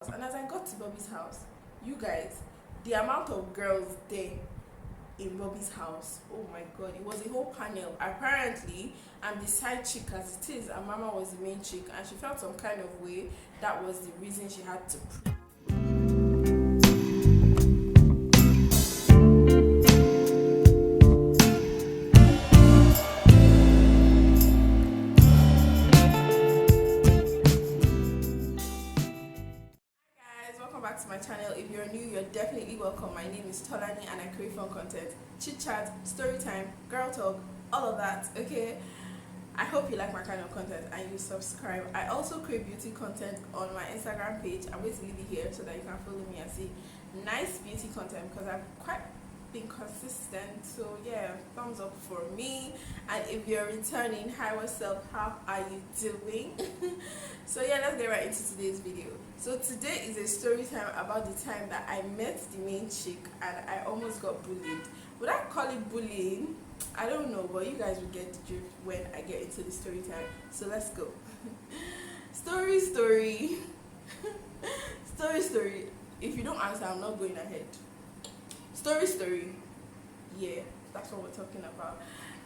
And as I got to Bobby's house, you guys, the amount of girls there in Bobby's house, oh my god, it was a whole panel. Apparently, I'm the side chick as it is, and Mama was the main chick, and she felt some kind of way. That was the reason she had to guys, welcome back to my channel. If you're new, you're definitely welcome. My name is Tolani and I create fun content, chit chat, story time, girl talk, all of that. Okay, I hope you like my kind of content and you subscribe. I also create beauty content on my Instagram page. I'm going to leave it here so that you can follow me and see nice beauty content because I've quite been consistent. So yeah, thumbs up for me. And if you're returning, hi, what's up, how are you doing? So yeah, let's get right into today's video. So today is a story time about the time that I met the main chick and I almost got bullied. Would I call it bullying? I don't know, but you guys will get the drift when I get into the story time. So let's go. story. story. If you don't answer, I'm not going ahead. Story. Yeah, that's what we're talking about.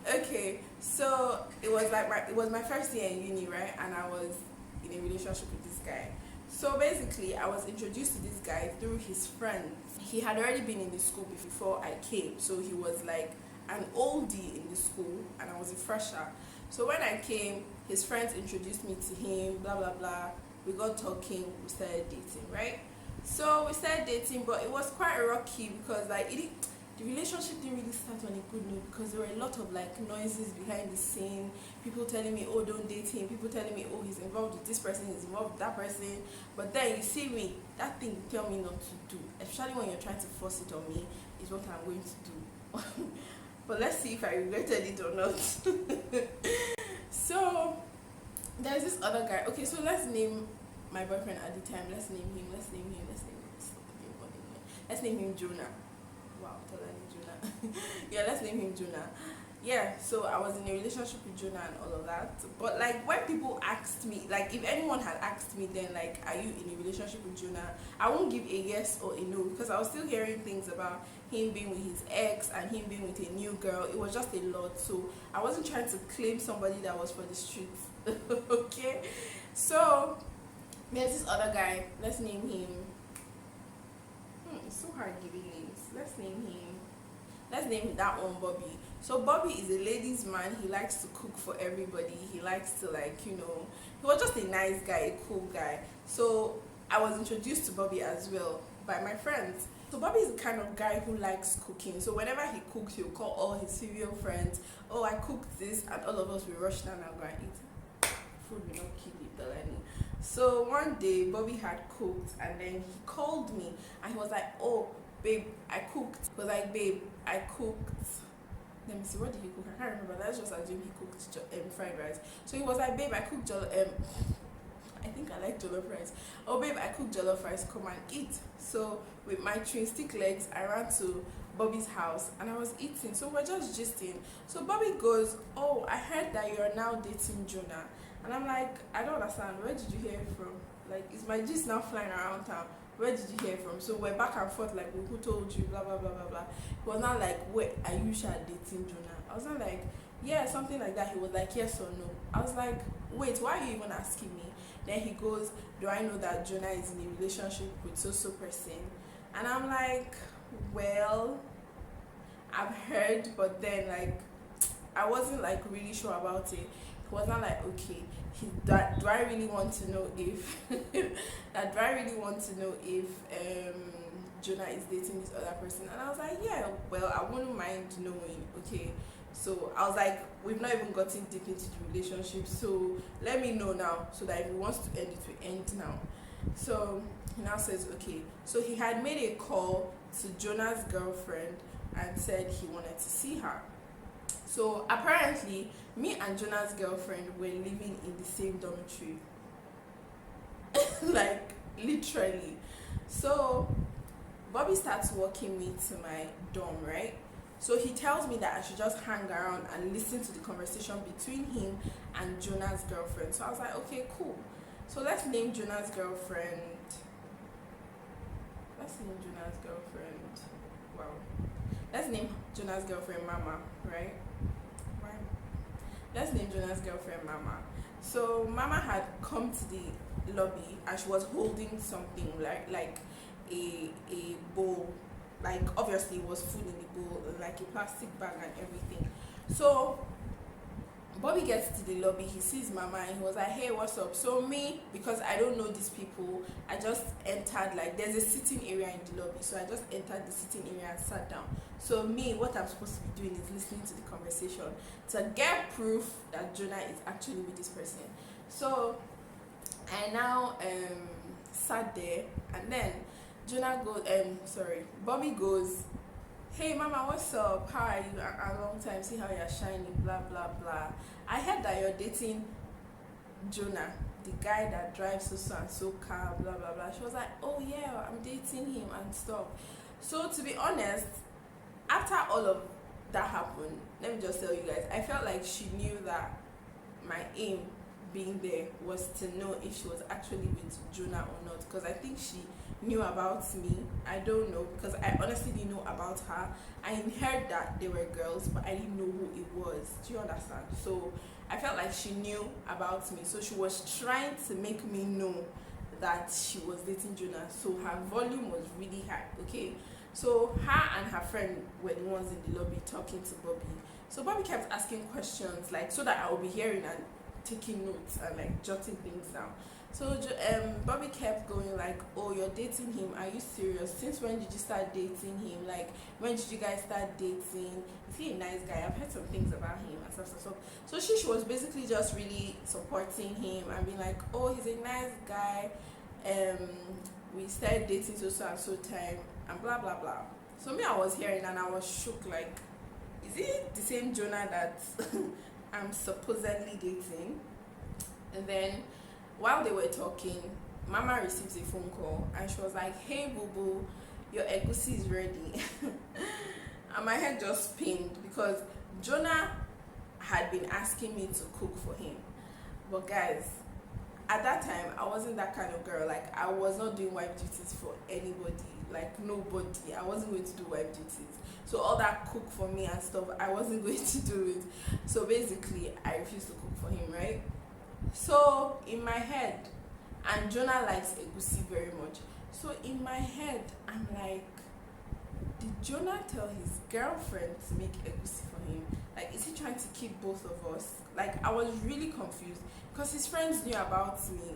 Okay, so it was like it was my first year in uni, right? And I was in a relationship with this guy. So basically, I was introduced to this guy through his friend. He had already been in the school before I came, so he was like an oldie in the school, and I was a fresher. So when I came, his friends introduced me to him, blah blah blah. We got talking, we started dating, right? So we started dating, but it was quite rocky because the relationship didn't really start on a good note because there were a lot of like noises behind the scene. People telling me, oh, don't date him. People telling me, oh, he's involved with this person, he's involved with that person. But then you see me, that thing you tell me not to do, especially when you're trying to force it on me, is what I'm going to do. But let's see if I regretted it or not. So there's this other guy. Okay, so let's name my boyfriend at the time. Let's name him. Let's name him Jonah. Wow, Tolani Jonah. Yeah, let's name him Jonah. Yeah, so I was in a relationship with Jonah and all of that. But like when people asked me, like if anyone had asked me then like, are you in a relationship with Jonah? I won't give a yes or a no because I was still hearing things about him being with his ex and him being with a new girl. It was just a lot. So I wasn't trying to claim somebody that was for the streets. Okay. So there's this other guy. Let's name him. It's so hard giving names. Let's name that one Bobby. So Bobby is a ladies' man. He likes to cook for everybody. He likes to he was just a nice guy, a cool guy. So I was introduced to Bobby as well by my friends. So Bobby is the kind of guy who likes cooking. So whenever he cooks, he'll call all his female friends. Oh, I cooked this, and all of us will rush down and go and eat. Food will not kill you, Delaney. So one day Bobby had cooked and then he called me and he was like, oh babe, I cooked. He was like, babe, I cooked. Let me see, what did he cook? I can't remember. Let's just assume he cooked fried rice. So he was like, babe, I cooked I think I like jollof rice. Oh babe, I cooked jollof rice, come and eat. So with my twin stick legs, I ran to Bobby's house and I was eating. So we're just gisting. So Bobby goes, oh, I heard that you're now dating Jonah. And I'm like, I don't understand. Where did you hear it from? Like, is my gist now flying around town? Where did you hear it from? So we're back and forth, like, who told you, blah, blah, blah, blah, blah. He was not like, wait, are you sure dating Jonah? I was not like, yeah, something like that. He was like, yes or no. I was like, wait, why are you even asking me? Then he goes, do I know that Jonah is in a relationship with so person? And I'm like, well, I've heard, but then, like, I wasn't, like, really sure about it. He was not like, okay, do I really want to know if do I really want to know if Jonah is dating this other person? And I was like, yeah, well, I wouldn't mind knowing. Okay, so I was like, we've not even gotten deep into the relationship, so let me know now so that if he wants to end it, we end now. So he now says, okay. So he had made a call to Jonah's girlfriend and said he wanted to see her. So apparently, me and Jonah's girlfriend were living in the same dormitory. Like, literally. So Bobby starts walking me to my dorm, right? So he tells me that I should just hang around and listen to the conversation between him and Jonah's girlfriend. So I was like, okay, cool. So let's name Jonah's girlfriend girlfriend. Wow. Let's name Jonah's girlfriend Mama, right? Right. Let's name Jonah's girlfriend Mama. So Mama had come to the lobby and she was holding something like a bowl. Like obviously it was food in the bowl, like a plastic bag and everything. So Bobby gets to the lobby, he sees Mama and he was like, hey, what's up? So me, because I don't know these people, I just entered, like there's a sitting area in the lobby, so I just entered the sitting area and sat down. So me, what I'm supposed to be doing is listening to the conversation to get proof that Jonah is actually with this person. So I now sat there, and then Bobby goes, hey Mama, what's up? How are you? A long time, see how you're shining, blah blah blah. I heard that you're dating Jonah, the guy that drives so and so car, blah blah blah. She was like, oh yeah, I'm dating him and stuff. So to be honest, after all of that happened, let me just tell you guys, I felt like she knew that my aim being there was to know if she was actually with Jonah or not, because I think she knew about me. I don't know, because I honestly didn't know about her. I heard that they were girls, but I didn't know who it was. Do you understand? So I felt like she knew about me, so she was trying to make me know that she was dating Jonah. So her volume was really high. Okay, so her and her friend were the ones in the lobby talking to Bobby. So Bobby kept asking questions, like, so that I will be hearing and taking notes and like jotting things down. So Bobby kept going like, oh, you're dating him, are you serious? Since when did you start dating him? Like, when did you guys start dating? Is he a nice guy? I've heard some things about him and stuff. So she was basically just really supporting him and being like, oh, he's a nice guy, we started dating so and so time and blah blah blah. So me, I was hearing and I was shook, like, is it the same Jonah that I'm supposedly dating? And then while they were talking, Mama receives a phone call and she was like, hey boo boo, your egusi is ready. And my head just pinned because Jonah had been asking me to cook for him. But guys, at that time I wasn't that kind of girl. Like, I was not doing wife duties for anybody, like nobody. I wasn't going to do wife duties. So all that cook for me and stuff, I wasn't going to do it. So basically I refused to cook for him, right? So in my head, and Jonah likes egusi very much, so in my head I'm like, did Jonah tell his girlfriend to make egusi for him? Like, is he trying to keep both of us? Like, I was really confused because his friends knew about me.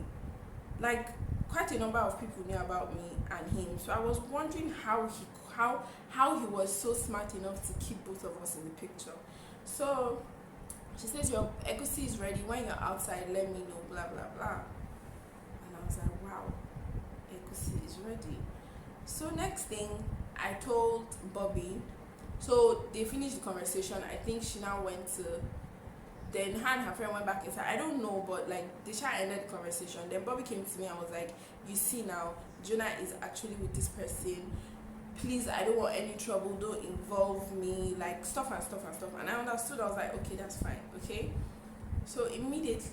Like, quite a number of people knew about me and him. So I was wondering how he was so smart enough to keep both of us in the picture. So she says, your egusi is ready. When you're outside, let me know, blah blah blah. And I was like, wow, egusi is ready. So next thing, I told Bobby. So they finished the conversation. I think she now went to, then her and her friend went back inside. I don't know, but like they ended the conversation. Then Bobby came to me and was like, you see now, Jonah is actually with this person. Please, I don't want any trouble, don't involve me, like stuff. And I understood. I was like, okay, that's fine. Okay. So immediately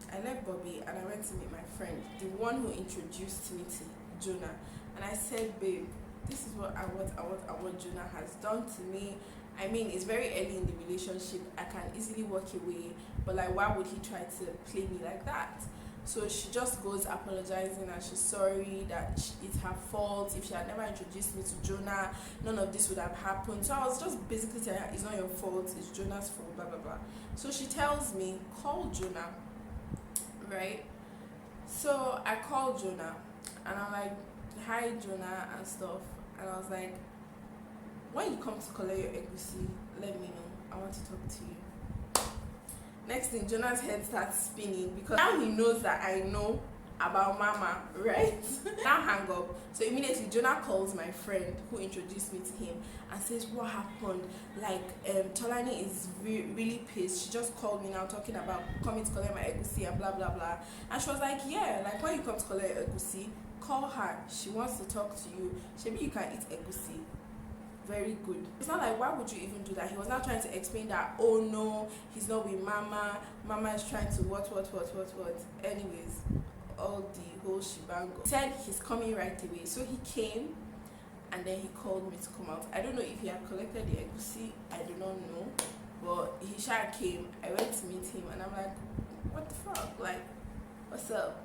I left Bobby and I went to meet my friend, the one who introduced me to Jonah. And I said, babe, this is what I want Jonah has done to me. I mean, it's very early in the relationship. I can easily walk away, but like, why would he try to play me like that? So she just goes apologizing and she's sorry that it's her fault. If she had never introduced me to Jonah, none of this would have happened. So I was just basically telling her, it's not your fault, it's Jonah's fault, blah blah blah. So she tells me, call Jonah, right? So I called Jonah and I'm like, hi Jonah and stuff. And I was like, when you come to collect your egusi, let me know. I want to talk to you. Next thing, Jonah's head starts spinning because now he knows that I know about Mama, right? Now hang up. So immediately Jonah calls my friend who introduced me to him and says, what happened? Like, Tolani is really pissed. She just called me now talking about coming to collect my egusi and blah blah blah. And she was like, yeah, like when you come to collect your egusi, call her. She wants to talk to you. Maybe you can eat egusi. Very good. It's not like, why would you even do that? He was now trying to explain that, oh no, he's not with Mama is trying to what. Anyways, all the whole shebang. He said he's coming right away. So he came and then he called me to come out. I don't know if he had collected the egusi, I do not know, but he sure came. I went to meet him, and I'm like, what the fuck, like, what's up?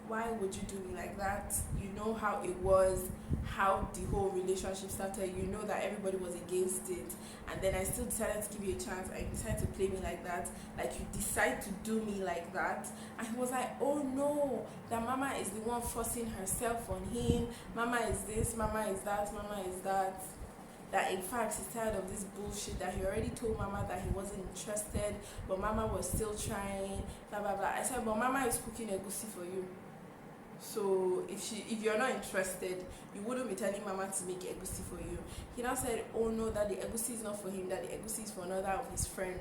Why would you do me like that? You know how it was, how the whole relationship started. You know that everybody was against it, and then I still decided to give you a chance, and you decided to play me like that. Like, you decide to do me like that. And he was like, oh no, that mama is the one forcing herself on him. Mama is this, mama is that, mama is that. That in fact he's tired of this bullshit, that he already told mama that he wasn't interested, but mama was still trying, blah blah blah. I said, but mama is cooking egusi for you. So if you're not interested, you wouldn't be telling mama to make egusi for you. He now said, oh no, that the egusi is not for him, that the egusi is for another of his friend.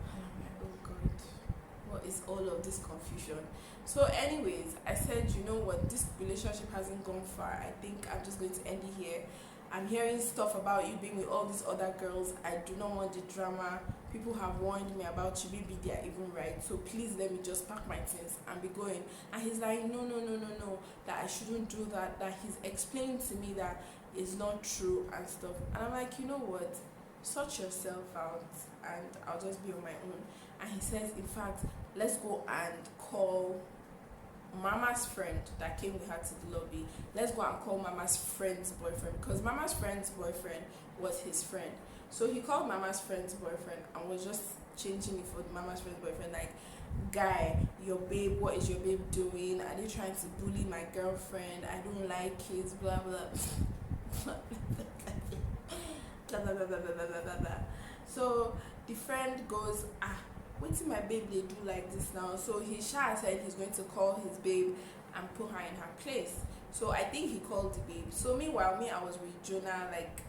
And I'm like, oh god, what is all of this confusion? So anyways, I said, you know what, this relationship hasn't gone far. I think I'm just going to end it here. I'm hearing stuff about you being with all these other girls. I do not want the drama. People have warned me about you. Maybe they are even right. So please let me just pack my things and be going. And he's like, no, that I shouldn't do that. That he's explaining to me that it's not true and stuff. And I'm like, you know what? Sort yourself out and I'll just be on my own. And he says, in fact, let's go and call Mama's friend that came with her to the lobby. Let's go and call Mama's friend's boyfriend, because Mama's friend's boyfriend was his friend. So he called Mama's friend's boyfriend and was just changing it for Mama's friend's boyfriend, like, guy, your babe, what is your babe doing? Are they trying to bully my girlfriend? I don't like kids, blah blah blah blah blah blah blah blah blah blah. So the friend goes, wait till my babe they do like this now. So he said he's going to call his babe and put her in her place. So I think he called the babe. So meanwhile, I was with Jonah, like,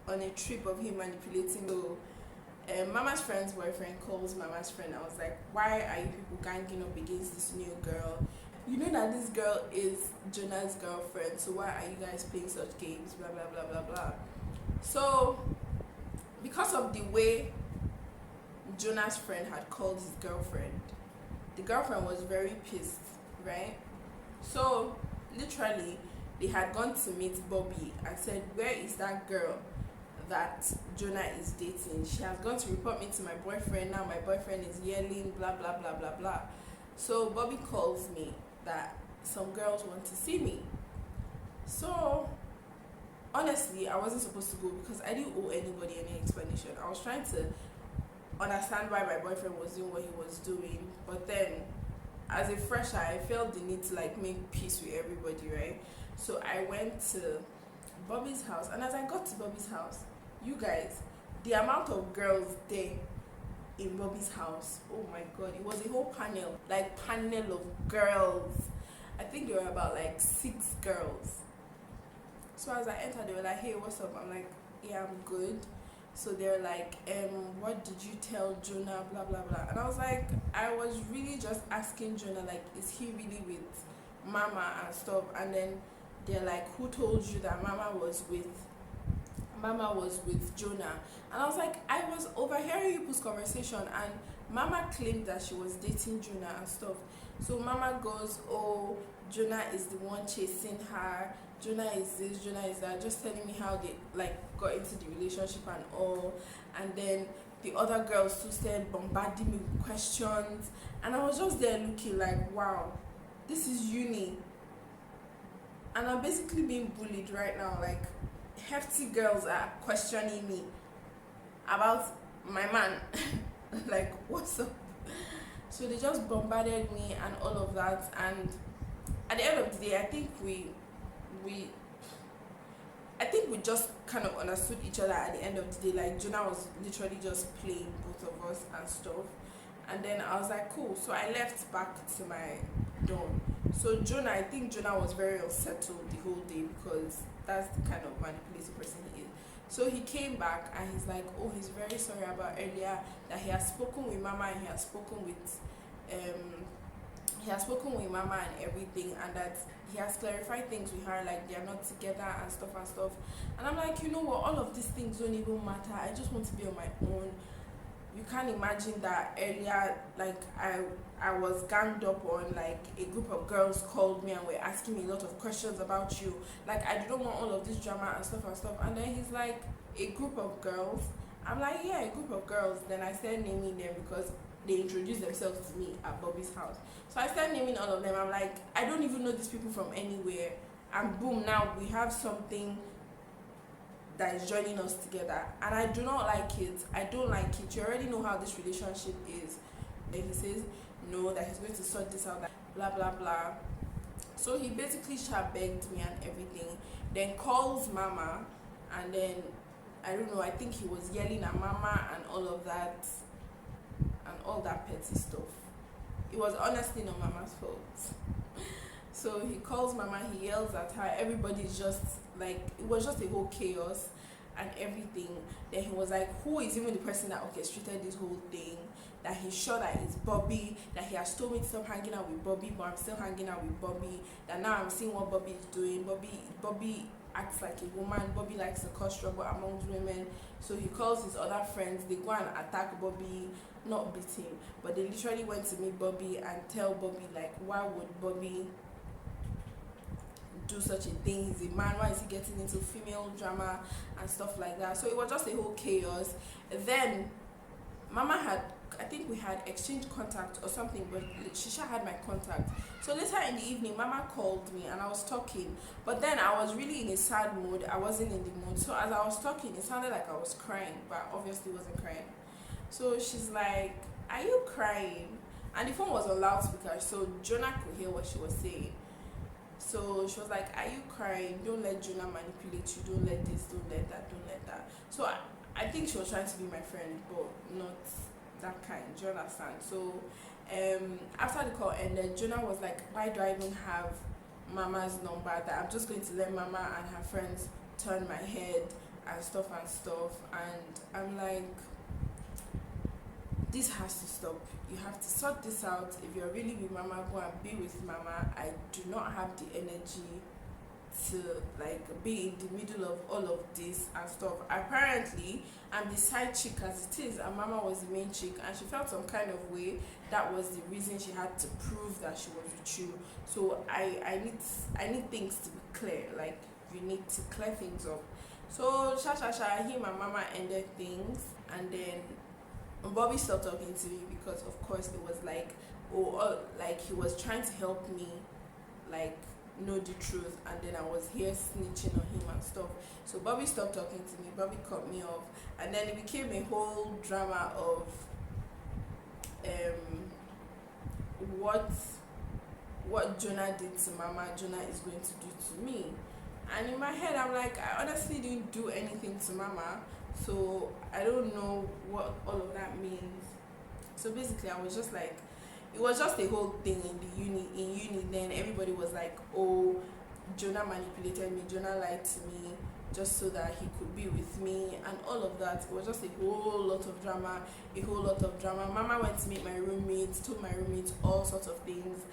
on a trip of him manipulating. So Mama's friend's boyfriend calls Mama's friend. I was like, why are you people ganging up against this new girl? You know that this girl is Jonah's girlfriend, so why are you guys playing such games, blah blah blah blah blah. So because of the way Jonah's friend had called his girlfriend, the girlfriend was very pissed, right? So literally they had gone to meet Bobby and said, where is that girl that Jonah is dating? She has gone to report me to my boyfriend. Now my boyfriend is yelling, blah blah blah blah blah. So Bobby calls me that some girls want to see me. So honestly, I wasn't supposed to go because I didn't owe anybody any explanation. I was trying to understand why my boyfriend was doing what he was doing, but then as a fresher, I felt the need to like make peace with everybody, right? So I went to Bobby's house, and as I got to Bobby's house, you guys, the amount of girls there in Bobby's house, oh my god, it was a whole panel of girls. I think there were about like 6 girls. So as I entered, they were like, hey, what's up? I'm like, yeah, I'm good. So they're like, what did you tell Jonah, blah blah blah. And I was like, I was really just asking Jonah, like, is he really with Mama and stuff? And then they're like, who told you that Mama was with Jonah? And I was like, I was overhearing people's conversation, and Mama claimed that she was dating Jonah and stuff. So Mama goes, oh, Jonah is the one chasing her, Jonah is this, Jonah is that, just telling me how they like got into the relationship and all. And then the other girls too started bombarding me with questions, and I was just there looking like, wow, this is uni, and I'm basically being bullied right now. Like, hefty girls are questioning me about my man. Like, what's up? So they just bombarded me and all of that, and at the end of the day, I think we just kind of understood each other at the end of the day. Like, Jonah was literally just playing both of us and stuff. And then I was like, cool. So I left back to my dorm. So I think Jonah was very unsettled the whole day, because that's the kind of manipulative person he is. So he came back and he's like, oh, he's very sorry about earlier, that he has spoken with Mama, and he has spoken with Mama and everything, and that he has clarified things with her, like they are not together and stuff. And I'm like, you know what, all of these things don't even matter. I just want to be on my own. you can't imagine that earlier, like I was ganged up on, like a group of girls called me and were asking me a lot of questions about you. Like I don't want all of this drama and stuff and stuff. And then he's like, a group of girls. I'm like, yeah, a group of girls. Then I started naming them because they introduced themselves to me at Bobby's house. So I started naming all of them. I'm like, I don't even know these people from anywhere. And boom, now we have something that is joining us together, and I do not like it. I don't like it. You already know how this relationship is. Then he says no, that he's going to sort this out, that blah blah blah. So he basically begged me and everything, then calls mama, and then I don't know, I think he was yelling at mama and all of that, and all that petty stuff. It was honestly not mama's fault. So he calls mama, he yells at her, everybody's just like, it was just a whole chaos and everything. Then he was like, who is even the person that orchestrated this whole thing? That he's sure that it's Bobby, that he has told me to stop hanging out with Bobby, but I'm still hanging out with Bobby. That now I'm seeing what Bobby is doing. Bobby acts like a woman. Bobby likes to cause trouble amongst women. So he calls his other friends, they go and attack Bobby, not beat him, but they literally went to meet Bobby and tell Bobby, like, why would Bobby do such a thing? He's a man, why is he getting into female drama and stuff like that? So it was just a whole chaos. Then mama had, I think we had exchanged contact or something, but Shisha had my contact. So later in the evening, mama called me and I was talking, but then I was really in a sad mood. I wasn't in the mood. So as I was talking, it sounded like I was crying, but obviously wasn't crying. So she's like, are you crying? And the phone was on loudspeaker, so Jonah could hear what she was saying. So she was like, are you crying? Don't let Jonah manipulate you. Don't let this, don't let that, don't let that. So I think she was trying to be my friend, but not that kind. Do you understand? So after the call ended, Jonah was like, why do I even have mama's number? That I'm just going to let mama and her friends turn my head and stuff. And I'm like, this has to stop. You have to sort this out. If you're really with mama, go and be with mama. I do not have the energy to like be in the middle of all of this and stuff. Apparently I'm the side chick as it is, and mama was the main chick, and she felt some kind of way. That was the reason she had to prove that she was with you. So I need things to be clear. Like, you need to clear things up. So him and mama ended things, and then Bobby stopped talking to me because of course it was like, like he was trying to help me like know the truth, and then I was here snitching on him and stuff. So Bobby stopped talking to me, Bobby cut me off, and then it became a whole drama of what Jonah did to mama, Jonah is going to do to me. And in my head I'm like, I honestly didn't do anything to mama, so I don't know what all of that means. So basically I was just like, it was just a whole thing in uni. Then everybody was like, oh, Jonah manipulated me, Jonah lied to me just so that he could be with me and all of that. It was just a whole lot of drama. Mama went to meet my roommates, told my roommates all sorts of things.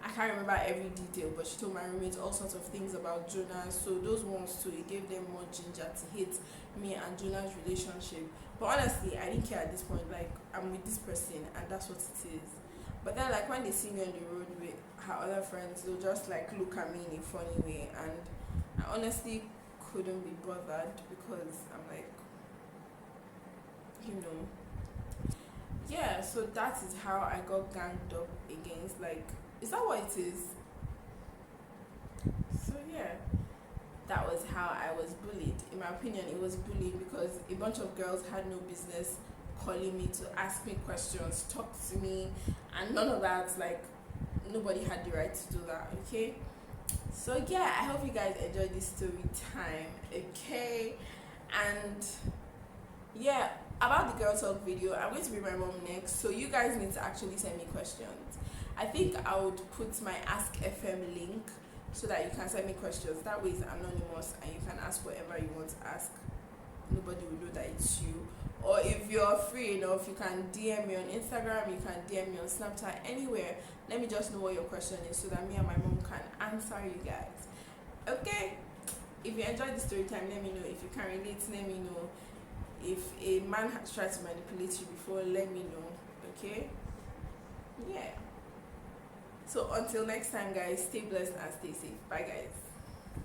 I can't remember every detail, but she told my roommates all sorts of things about Jonah. So those ones too, it gave them more ginger to hate me and Jonah's relationship. But honestly, I didn't care at this point. Like, I'm with this person and that's what it is. But then like when they see me on the road with her other friends, they'll just like look at me in a funny way, and I honestly couldn't be bothered because I'm like, yeah. So that is how I got ganged up against. Like, is that what it is? So yeah, that was how I was bullied. In my opinion, it was bullied because a bunch of girls had no business calling me to ask me questions, talk to me, and none of that. Like, nobody had the right to do that. Okay, so yeah, I hope you guys enjoyed this story time. Okay, and yeah, about the girl talk video, I'm going to be my mom next, so you guys need to actually send me questions. I think I would put my Ask FM link so that you can send me questions. That way it's anonymous and you can ask whatever you want to ask. Nobody will know that it's you. Or if you're free enough, you can DM me on Instagram, you can DM me on Snapchat, anywhere. Let me just know what your question is so that me and my mom can answer you guys. Okay? If you enjoyed the story time, let me know. If you can relate, let me know. If a man has tried to manipulate you before, let me know. Okay? Yeah. So until next time, guys, stay blessed and stay safe. Bye, guys.